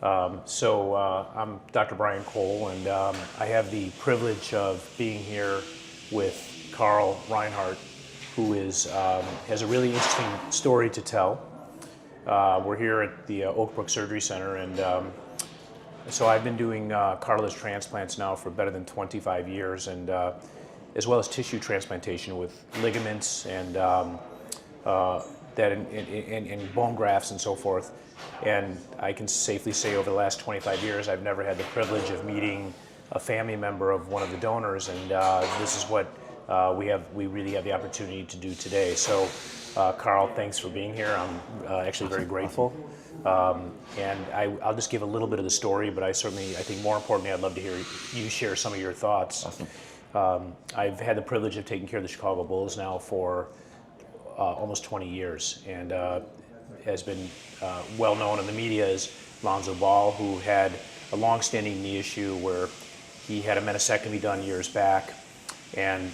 I'm Dr. Brian Cole, and I have the privilege of being here with Carl Reinhardt, who has a really interesting story to tell. We're here at the Oak Brook Surgery Center, and so I've been doing cartilage transplants now for better than 25 years, and as well as tissue transplantation with ligaments and and bone grafts and so forth. And I can safely say over the last 25 years, I've never had the privilege of meeting a family member of one of the donors, and this is what we really have the opportunity to do today. So, Carl, thanks for being here. I'm actually very grateful. And I'll just give a little bit of the story, but I think more importantly, I'd love to hear you share some of your thoughts. Awesome. I've had the privilege of taking care of the Chicago Bulls now for almost 20 years, and has been well known in the media as Lonzo Ball, who had a long-standing knee issue where he had a meniscectomy done years back, and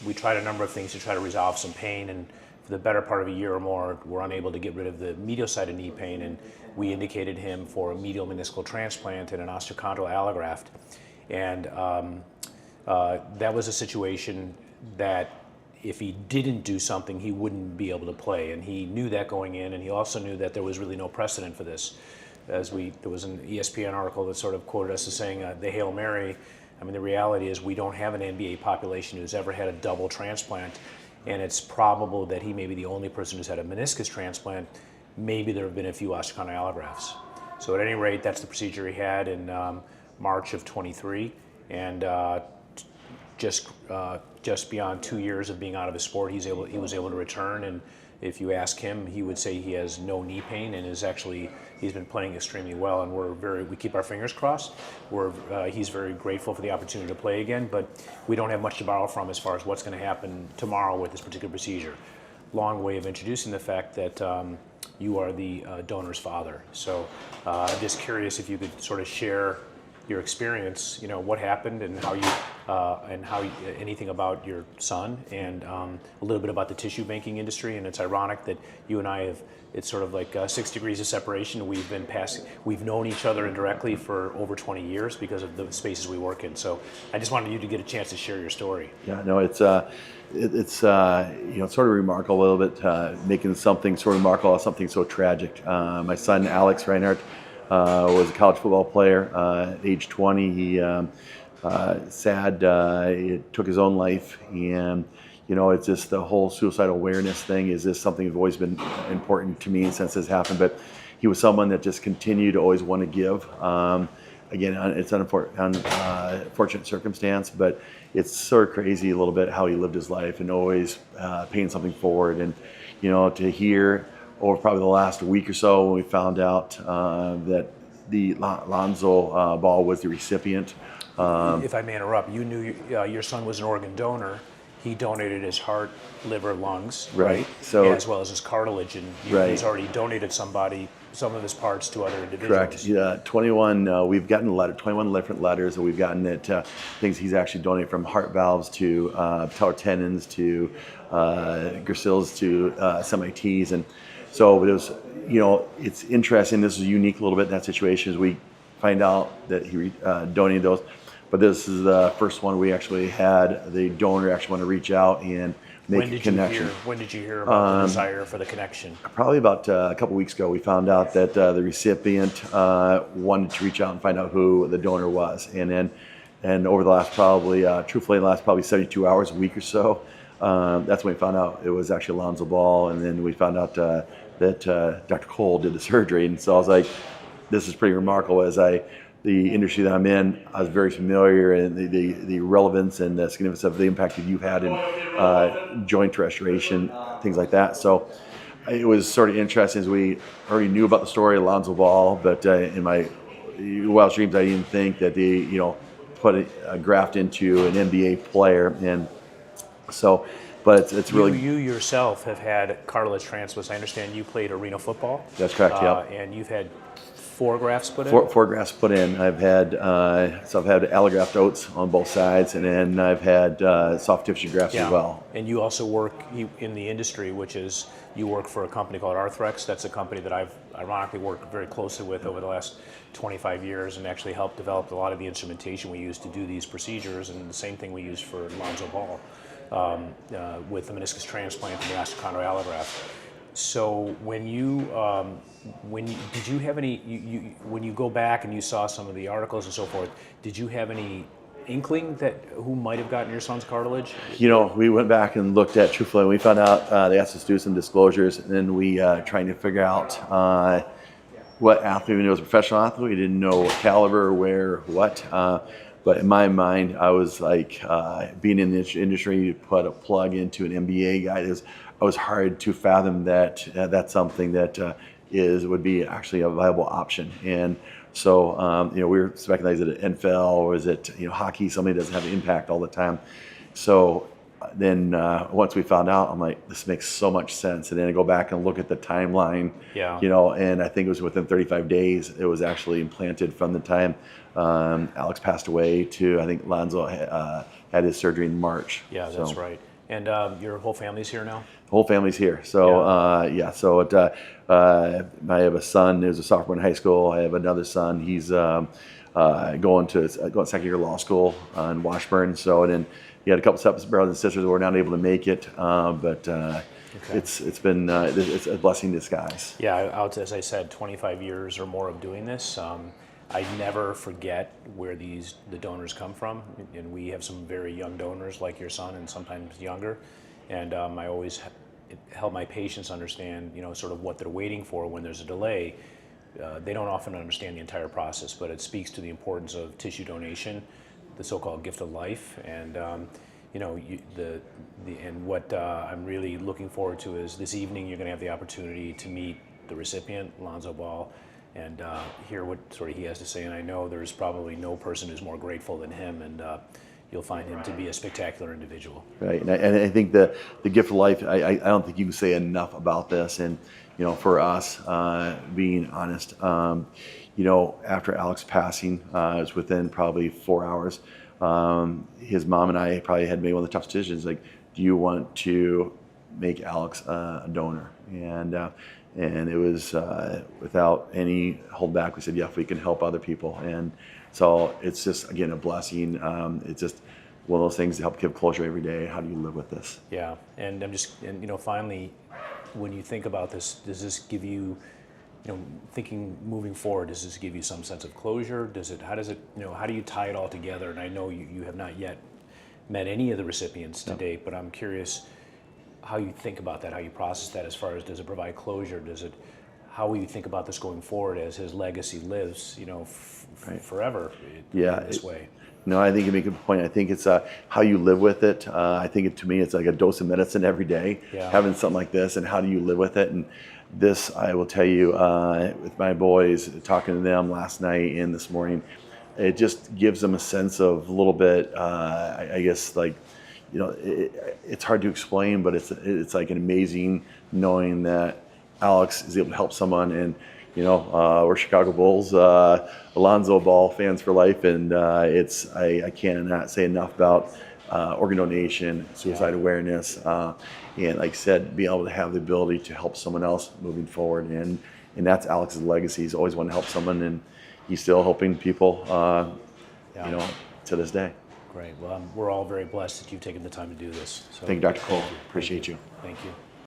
we tried a number of things to try to resolve some pain, and for the better part of a year or more, we're unable to get rid of the medial side of knee pain, and we indicated him for a medial meniscal transplant and an osteochondral allograft. And that was a situation that if he didn't do something, he wouldn't be able to play, and he knew that going in, and he also knew that there was really no precedent for this. There was an ESPN article that sort of quoted us as saying the Hail Mary. I mean, the reality is we don't have an NBA population who's ever had a double transplant, and it's probable that he may be the only person who's had a meniscus transplant. Maybe there have been a few osteochondral allografts. So at any rate, that's the procedure he had in March of 23, and just beyond 2 years of being out of his sport, he was able to return. And if you ask him, he would say he has no knee pain and he's been playing extremely well. And we keep our fingers crossed. He's very grateful for the opportunity to play again, but we don't have much to borrow from as far as what's going to happen tomorrow with this particular procedure. Long way of introducing the fact that you are the donor's father. So I'm just curious if you could sort of share your experience, what happened and anything about your son, and a little bit about the tissue banking industry. And it's ironic that you and I it's sort of like 6 degrees of separation. We've known each other indirectly for over 20 years because of the spaces we work in. So I just wanted you to get a chance to share your story. Yeah, no, it's sort of remarkable a little bit, making something sort of remarkable out of something so tragic. My son, Alex Reinhardt, was a college football player. At age 20, he he took his own life, and it's just the whole suicidal awareness thing is just something that's always been important to me since this happened. But he was someone that just continued to always want to give. Again, it's an unfortunate circumstance, but it's sort of crazy a little bit how he lived his life and always paying something forward. And to hear over probably the last week or so when we found out that the Lonzo Ball was the recipient. If I may interrupt, you knew your son was an organ donor. He donated his heart, liver, lungs, right? So, as well as his cartilage, and he's already donated some of his parts to other individuals. Correct. Yeah, 21. We've gotten 21 different letters that we've gotten that things he's actually donated, from heart valves to patellar tendons to gracils to SMITs, and so it was. It's interesting. This is unique a little bit in that situation as we find out that he donated those. But this is the first one we actually had the donor actually want to reach out and make a connection. When did you hear about the desire for the connection? Probably about a couple weeks ago. We found out that the recipient wanted to reach out and find out who the donor was. And over the last truthfully, the last 72 hours, a week or so, that's when we found out it was actually Lonzo Ball. And then we found out that Dr. Cole did the surgery. And so I was like, this is pretty remarkable. The industry that I'm in, I was very familiar, and the relevance and the significance of the impact that you've had in joint restoration, things like that. So it was sort of interesting, as we already knew about the story of Lonzo Ball, but in my wildest dreams, I didn't think that they, put a graft into an NBA player. And so, but it's really... You yourself have had cartilage transplants. I understand you played arena football. That's correct, yeah. And you've had 4 grafts put in? Four grafts put in. I've had allograft oats on both sides, and then I've had soft tissue grafts as well. And you also work in the industry, which is you work for a company called Arthrex. That's a company that I've ironically worked very closely with over the last 25 years and actually helped develop a lot of the instrumentation we use to do these procedures, and the same thing we use for Lonzo Ball with the meniscus transplant and the osteochondral allograft. So when did you have any, when you go back and you saw some of the articles and so forth, did you have any inkling that who might have gotten your son's cartilage? We went back and looked at truthfully, and we found out they asked us to do some disclosures, and then we trying to figure out what athlete. We knew was a professional athlete. We didn't know what caliber, where, what. But in my mind, I was like, being in the industry, you put a plug into an NBA guy. It was hard to fathom that that's something that would be actually a viable option. And so, we were speculating, is it an NFL or is it hockey? Something that doesn't have an impact all the time. So then once we found out, I'm like, this makes so much sense. And then I go back and look at the timeline. Yeah. And I think it was within 35 days it was actually implanted from the time Alex passed away to, I think Lonzo had his surgery in March. Yeah, that's right. And your whole family's here now? The whole family's here. So I have a son who's a sophomore in high school. I have another son. He's going second year law school in Washburn. So, and then he had a couple of brothers and sisters who were not able to make it. It's been it's a blessing in disguise. Yeah, as I said, 25 years or more of doing this. I never forget where the donors come from, and we have some very young donors like your son, and sometimes younger. And I always help my patients understand, sort of what they're waiting for when there's a delay. They don't often understand the entire process, but it speaks to the importance of tissue donation, the so-called gift of life, and what I'm really looking forward to is this evening you're going to have the opportunity to meet the recipient, Lonzo Ball, and hear what sort of he has to say. And I know there's probably no person who's more grateful than him, and you'll find him to be a spectacular individual. Right, and I think the gift of life, I don't think you can say enough about this. And for us, being honest, after Alex's passing, it was within probably 4 hours. His mom and I probably had made one of the tough decisions. Like, do you want to make Alex a donor? And it was without any holdback. We said, yeah, if we can help other people. And so it's just, again, a blessing. It's just one of those things to help give closure every day. How do you live with this? Yeah, and finally, when you think about this, does this give you, thinking moving forward, does this give you some sense of closure? How do you tie it all together? And I know you have not yet met any of the recipients to date, but I'm curious how you think about that, how you process that, as far as, does it provide closure? How will you think about this going forward as his legacy lives, forever this way? No, I think you make a good point. I think it's how you live with it. I think to me, it's like a dose of medicine every day, having something like this, and how do you live with it? And this, I will tell you, with my boys, talking to them last night and this morning, it just gives them a sense of a little bit, I guess, like, it's hard to explain, but it's like an amazing knowing that Alex is able to help someone. And we're Chicago Bulls, Lonzo Ball fans for life, and I cannot say enough about organ donation, suicide awareness, and like I said, being able to have the ability to help someone else moving forward. And that's Alex's legacy. He's always wanted to help someone, and he's still helping people, to this day. Great. Well, we're all very blessed that you've taken the time to do this. So, thank you, Dr. Cole. Appreciate you. Thank you.